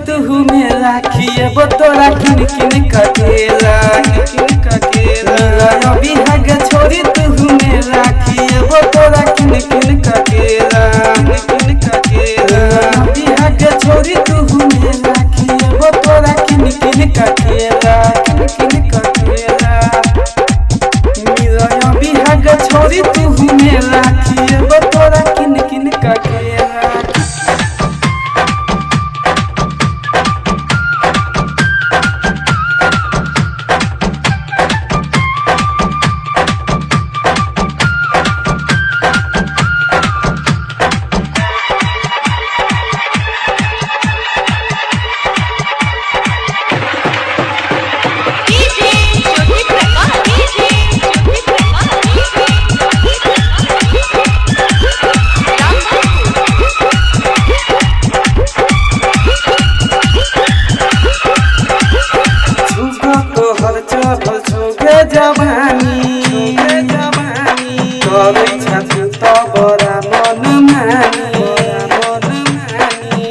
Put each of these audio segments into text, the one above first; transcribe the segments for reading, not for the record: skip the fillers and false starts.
तू में राखिए वो तोरा किन किन ककेला अभी हग छोड़ी तू में राखिए वो तोरा किन किन ककेला अभी हग छोड़ी तू में राखिए वो तोरा किन किन ककेला मेरा अभी हग छोड़ी तू में राखिए वो तोरा किन किन ककेला। जवानी करे छथि त बड़ा मन मानी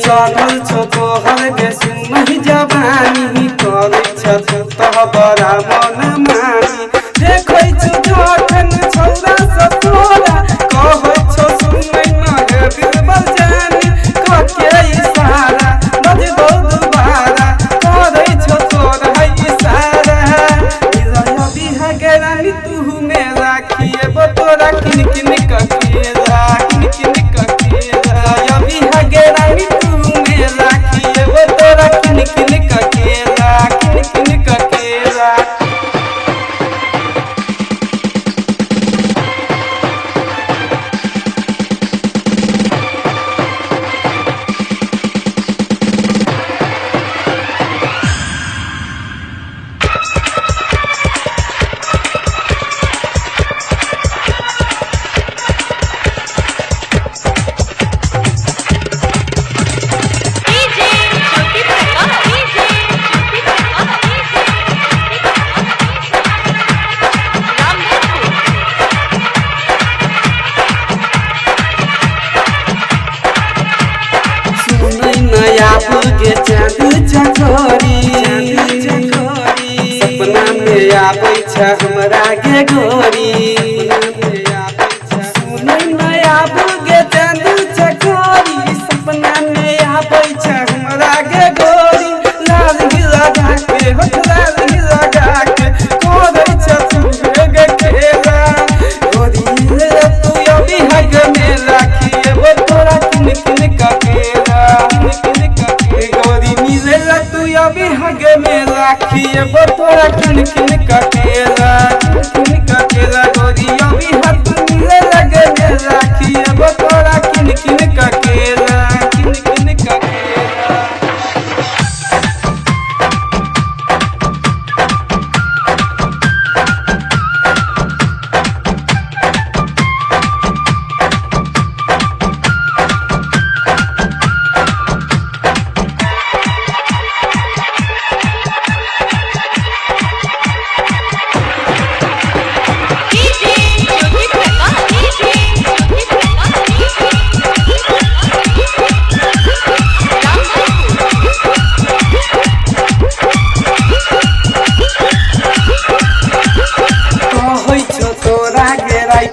चढ़ल छो तोहर के सुनहि जवानी करे छथि त बड़ा मन मानी देखै छु जखन छौरा सब तोरा कहै छौ सुनै मगे बिरबल जानी कके इशारा बजबौ दुबारा करे छौ तोरा इशारा रानी तू में राखिए वो तोरा किन किन ककेला अभी हगे रानी तू में राखिए वो तोरा किन किन ककेला के चाँद चकोरी सपना में आबै छ हमरा के गोरी सुनै न आबू गे चाँद चकोरी सपना में आबै छ हमरा के गोरी लाल गिरा के होठ लाल गिरा के कोरै छ तू गे खेला गोरी तू अभी हग में राखिए वो तोरा किन किन ककेला अभी हगे में राखिए वो तोरा किन किन ककेला गोरी अभी हाथ मिले लगे में राखिए वो तोरा किन किन ककेला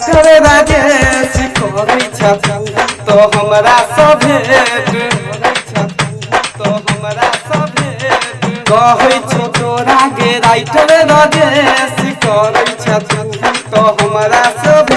करे राजेश करे छथु तो हमरा सब कहै छौ तोरा गे राइटर राजेश करे छथु तो हमरा सब